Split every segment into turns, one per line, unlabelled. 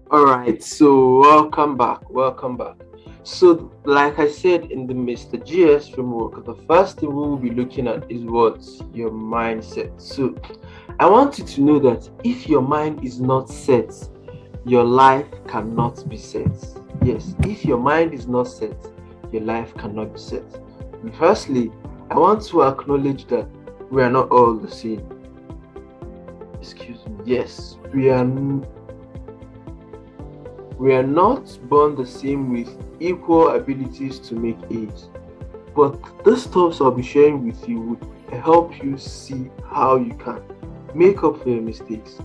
All right, so welcome back. So, like I said in the Mr. GS framework, the first thing we will be looking at is what's your mindset. So, I want you to know that if your mind is not set, your life cannot be set. Yes, if your mind is not set, your life cannot be set. And firstly, I want to acknowledge that we are not all the same. Excuse me. Yes, we are not born the same with equal abilities to make A's. But the stuffs I'll be sharing with you would help you see how you can make up for your mistakes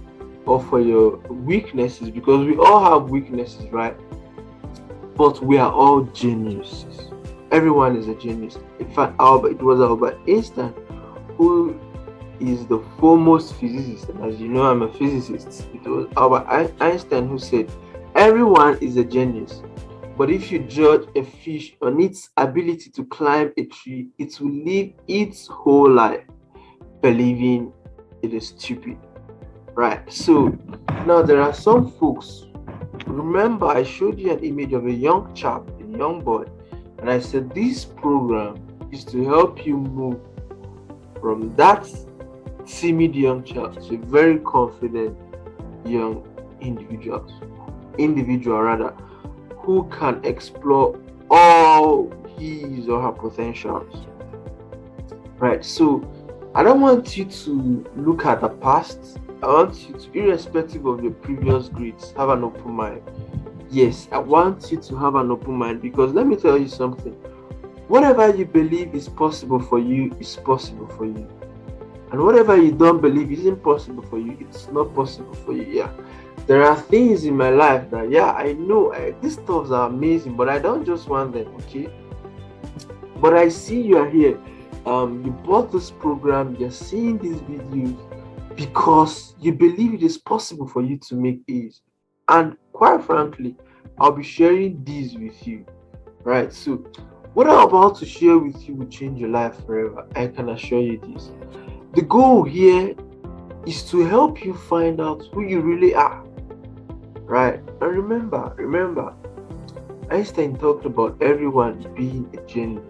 or for your weaknesses, because we all have weaknesses, right? But we are all geniuses. Everyone is a genius. In fact, it was Albert Einstein who is the foremost physicist. And as you know, I'm a physicist. It was Albert Einstein who said, everyone is a genius. But if you judge a fish on its ability to climb a tree, it will live its whole life believing it is stupid. Right. So now there are some folks. Remember, I showed you an image of a young chap, a young boy, and I said this program is to help you move from that timid young child to a very confident young individual rather, who can explore all his or her potentials. Right. So I don't want you to look at the past. I want you to, irrespective of your previous grades, have an open mind. Yes, I want you to have an open mind, because let me tell you something. Whatever you believe is possible for you is possible for you. And whatever you don't believe isn't possible for you, it's not possible for you. Yeah. There are things in my life that, yeah, I know these stuffs are amazing, but I don't just want them, okay? But I see you are here. You bought this program, you're seeing these videos because you believe it is possible for you to make A's. And quite frankly, I'll be sharing these with you, right? So, what I'm about to share with you will change your life forever. I can assure you this. The goal here is to help you find out who you really are, right? And remember, Einstein talked about everyone being a genius,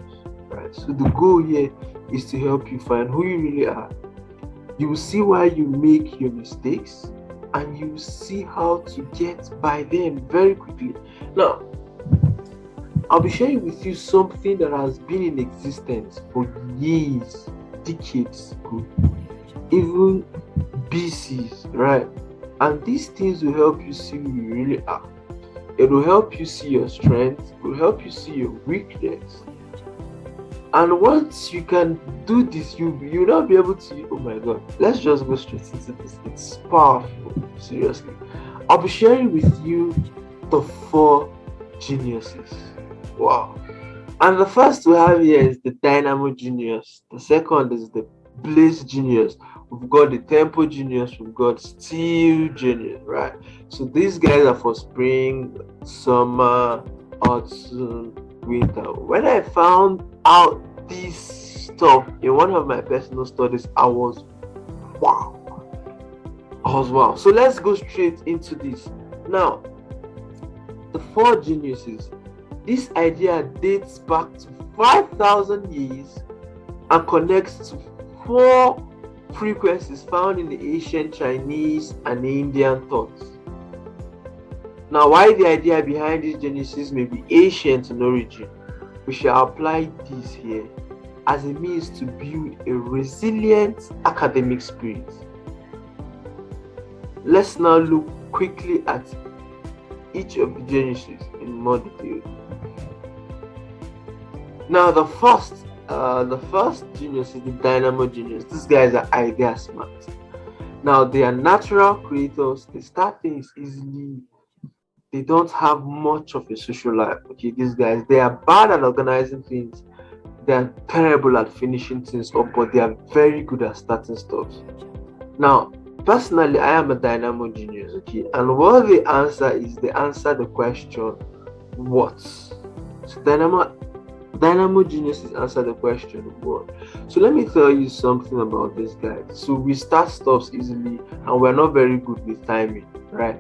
right? So the goal here is to help you find who you really are. You will see why you make your mistakes, and you will see how to get by them very quickly. Now, I'll be sharing with you something that has been in existence for years, decades ago, even BCs, right? And these things will help you see who you really are. It will help you see your strengths, it will help you see your weakness. And once you can do this, you'll not be able to. Oh my god, let's just go straight into this. It's powerful, seriously. I'll be sharing with you the four geniuses. Wow. And the first we have here is the Dynamo Genius. The second is the Blaze Genius. We've got the Tempo Genius. We've got Steel Genius, right? So these guys are for spring, summer, autumn, winter. When I found out this stuff in one of my personal studies, I was wow. Wow. So let's go straight into this. Now, the four geniuses. This idea dates back to 5,000 years and connects to four frequencies found in the ancient Chinese and Indian thoughts. Now, while the idea behind these geniuses may be ancient in origin, we shall apply this here as a means to build a resilient academic spirit. Let's now look quickly at each of the geniuses in more detail. Now, the first genius is the Dynamo Genius. These guys are idea smart. Now, they are natural creators. They start things easily. They don't have much of a social life. Okay, these guys, they are bad at organizing things. They are terrible at finishing things up, but they are very good at starting stuff. Now, personally, I am a Dynamo Genius. Okay, and what they answer is they answer the question, what? So Dynamo Geniuses answer the question what. So let me tell you something about this guy. So we start stuff easily and we're not very good with timing, right?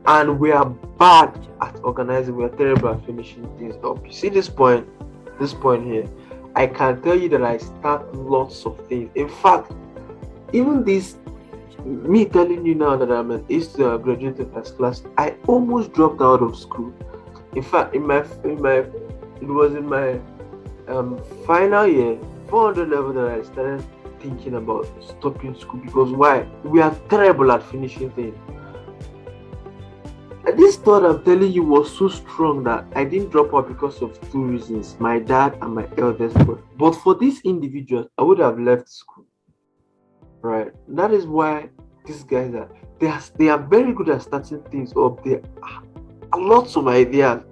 and we are bad at organizing. We are terrible at finishing things up. You see this point here, I can tell you that I start lots of things. In fact, even this, me telling you now that I'm an A student, I graduated first class, I almost dropped out of school. In fact, it was in my final year, 400 level, that I started thinking about stopping school. Because why? We are terrible at finishing things. And this thought I'm telling you was so strong that I didn't drop out because of two reasons: my dad and my eldest brother. But for these individuals, I would have left school. Right? That is why these guys they are very good at starting things up. They are lots of ideas.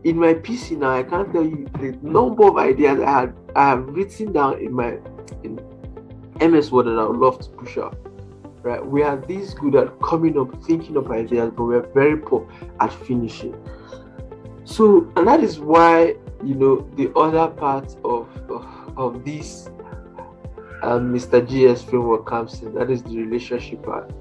In my PC now, I can't tell you the number of ideas I have written down in MS Word that I would love to push out. Right? We are this good at coming up, thinking of ideas, but we're very poor at finishing. So, and that is why, the other part of this Mr. GS framework comes in. That is the relationship part.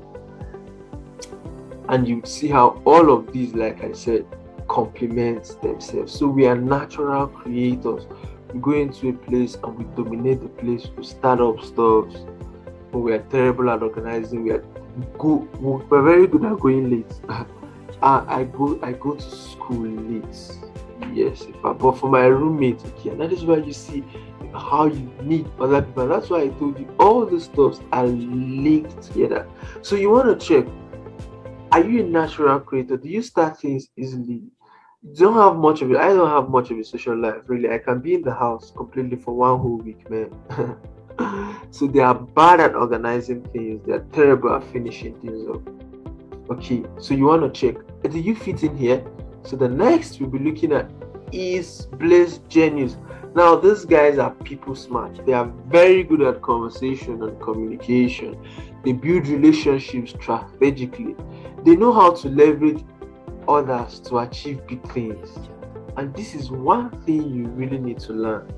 And you see how all of these, like I said, complement themselves. So we are natural creators. We go into a place and we dominate the place. We start up stuff, but we are terrible at organizing. We're very good at going late. I go to school late. Yes, but for my roommate, okay, and that is why you see how you need other people. That's why I told you all the stuffs are linked together. So you want to check: are you a natural creator? Do you start things easily? You don't have much of it. I don't have much of a social life, really. I can be in the house completely for one whole week, man. So they are bad at organizing things. They are terrible at finishing things up. Okay, so you want to check: do you fit in here? So the next we'll be looking at is Dynamo Genius. Now, these guys are people smart. They are very good at conversation and communication. They build relationships strategically. They know how to leverage others to achieve big things. And this is one thing you really need to learn.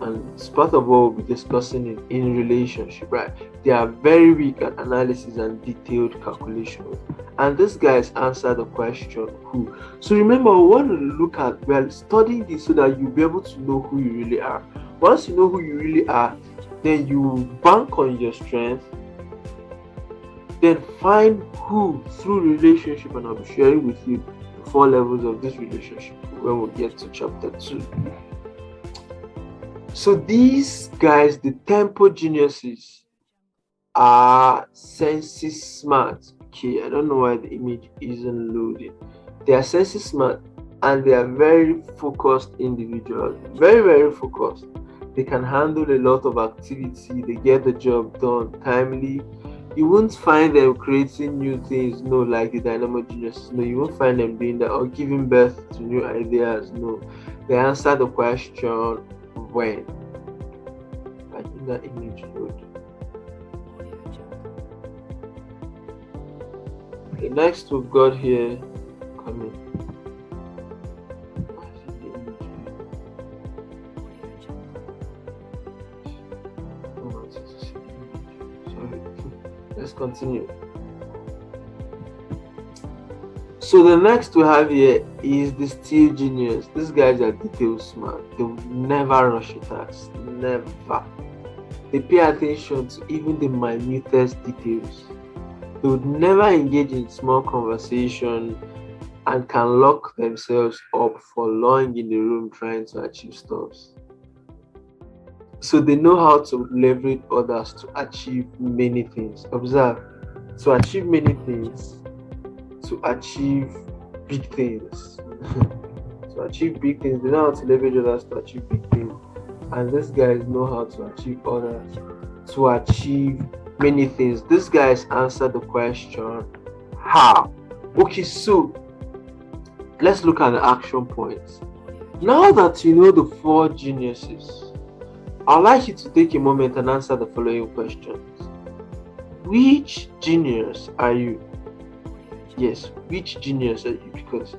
And it's part of what we'll be discussing in relationship, right? They are very weak at analysis and detailed calculation. And these guys answer the question who. So remember, we want to look at, we are studying this so that you'll be able to know who you really are. Once you know who you really are, then you bank on your strength, then find who through relationship, and I'll be sharing with you the 4 levels of this relationship when we get to chapter 2. So these guys, the Tempo geniuses, are senses smart. Okay, I don't know why the image isn't loading. They are senses smart and they are very focused individuals. Very, very focused. They can handle a lot of activity. They get the job done timely. You won't find them creating new things, no, like the Dynamo Genius. No, you won't find them doing that or giving birth to new ideas. No, they answer the question when. I think that image load. The next we've got here coming. Let's continue. So the next we have here is the Steel Genius. These guys are detail smart. They will never rush a task. Never. They pay attention to even the minutest details. They would never engage in small conversation and can lock themselves up for long in the room trying to achieve stuff. So they know how to leverage others to achieve many things. Observe, to achieve many things, to achieve big things. To achieve big things, they know how to leverage others to achieve big things. And these guys know how to achieve others to achieve many things. These guys answer the question, how? Okay, so let's look at the action points. Now that you know the 4 geniuses, I'd like you to take a moment and answer the following questions. Which genius are you? Yes, which genius are you? Because,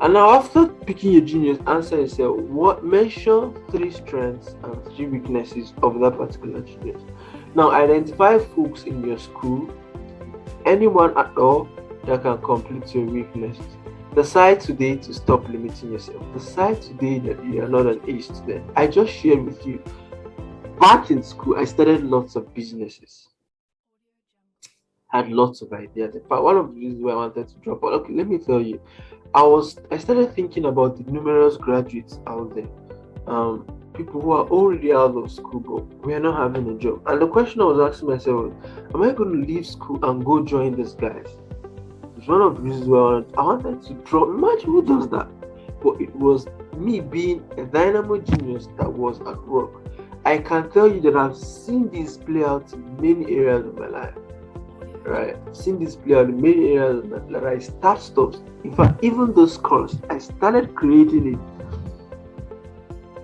and now after picking your genius, answer yourself, mention 3 strengths and 3 weaknesses of that particular genius. Now identify folks in your school, anyone at all, that can complete your weaknesses. Decide today to stop limiting yourself. Decide today that you are not an A student. I just shared with you. Back in school, I started lots of businesses. Had lots of ideas. In fact, one of the reasons why I wanted to drop out. Okay, let me tell you. I started thinking about the numerous graduates out there. People who are already out of school but we are not having a job. And the question I was asking myself was, am I going to leave school and go join these guys? It's one of the reasons why I wanted to drop. Imagine who does that. But it was me being a Dynamo Genius that was at work. I can tell you that I've seen this play out in many areas of my life. Right? I've seen this play out in many areas of my life. I start stuff. In fact, even those course, I started creating it.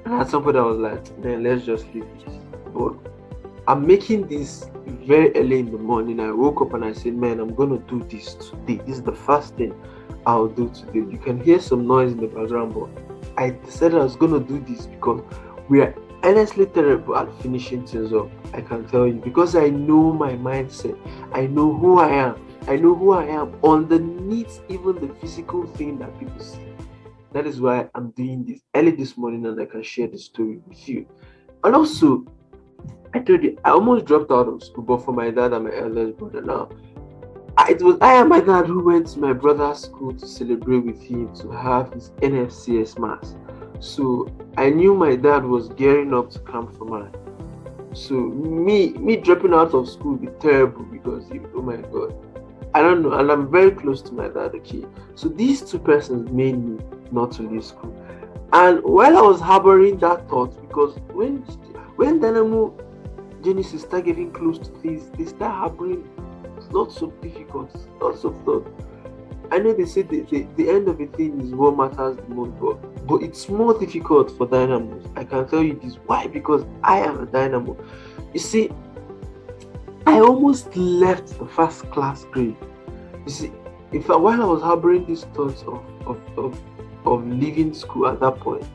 And at some point I was like, man, let's just leave this. But I'm making this very early in the morning. I woke up and I said, man, I'm gonna do this today. This is the first thing I'll do today. You can hear some noise in the background, but I decided I was gonna do this because we are honestly terrible at finishing things up. I can tell you, because I know my mindset. I know who I am. I know who I am underneath even the physical thing that people see. That is why I'm doing this early this morning and I can share the story with you. And also, I told you, I almost dropped out of school, but for my dad and my eldest brother now. It was I and my dad who went to my brother's school to celebrate with him to have his NFCS mass. So I knew my dad was gearing up to come for mine. So me dropping out of school would be terrible because oh my god. I don't know, and I'm very close to my dad, okay. So these two persons made me not to leave school. And while I was harboring that thought, because when Dynamo Genius start getting close to things, they start harboring lots of difficulties, lots of thought. I know they say the end of a thing is what matters the most, but it's more difficult for dynamos. I can tell you this. Why? Because I am a dynamo. You see, I almost left the first class grade. You see, in fact, while I was harboring these thoughts of leaving school at that point,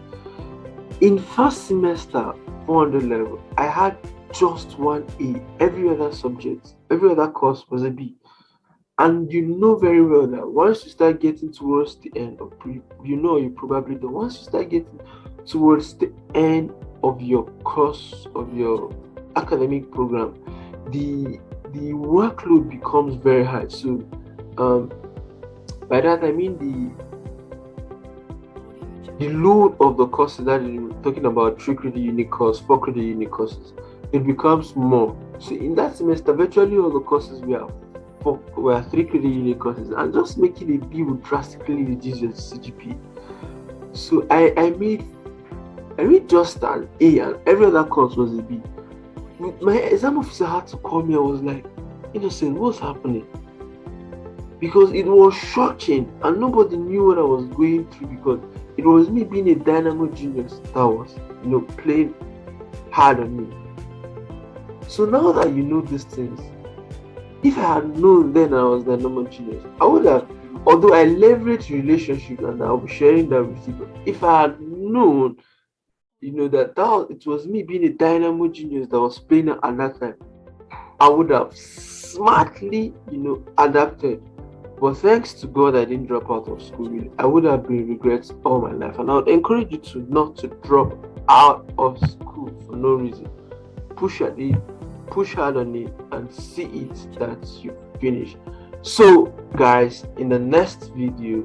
in first semester 400 level, I had just one A. Every other subject, every other course was a B. And you know very well that once you start getting towards the end of you probably don't. Once you start getting towards the end of your course, of your academic program, the workload becomes very high. So by that I mean the load of the courses that you're talking about, 3 credit unit course, 4 credit unit courses, it becomes more. So in that semester, virtually all the courses we have were 3 credit unit courses, and just making a B would drastically reduce your CGPA. So I made just an A, and every other course was a B. My exam officer had to call me. I was like, Innocent, what's happening? Because it was shocking and nobody knew what I was going through, because it was me being a Dynamo Genius that was, playing hard on me. So now that you know these things, if I had known then I was Dynamo Genius, I would have, although I leveraged relationship and I'll be sharing that with you, but if I had known, that it was me being a Dynamo Genius that was playing at that time, I would have smartly, adapted. But thanks to God, I didn't drop out of school. Really. I would have been regrets all my life, and I would encourage you not to drop out of school for no reason. Push at it, push hard on it, and see it that you finish. So, guys, in the next video,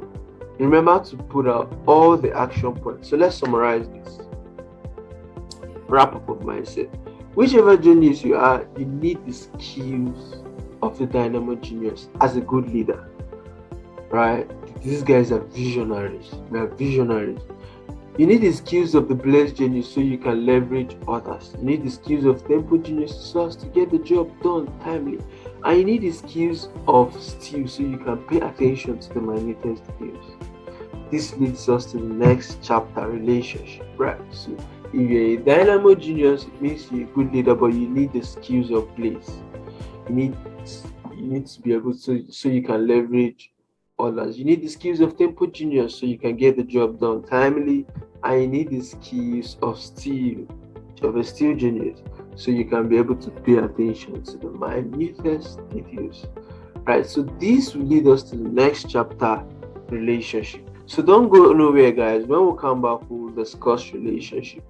remember to put out all the action points. So let's summarize this. Wrap up of mindset. Whichever genius you are, you need the skills of the Dynamo Genius as a good leader. Right? These guys are visionaries. They are visionaries. You need the skills of the blessed genius so you can leverage others. You need the skills of temple genius so as to get the job done timely. And you need the skills of steel so you can pay attention to the minutest details. This leads us to the next chapter, relationship. Right? So if you're a Dynamo Genius, it means you're a good leader, but you need the skills of blaze. You need to be able to, so you can leverage others. You need the skills of tempo genius so you can get the job done timely, and you need the skills of a steel genius so you can be able to pay attention to the minutest details. right? So this will lead us to the next chapter, relationship. So don't go nowhere, guys. When we come back, we'll discuss relationship.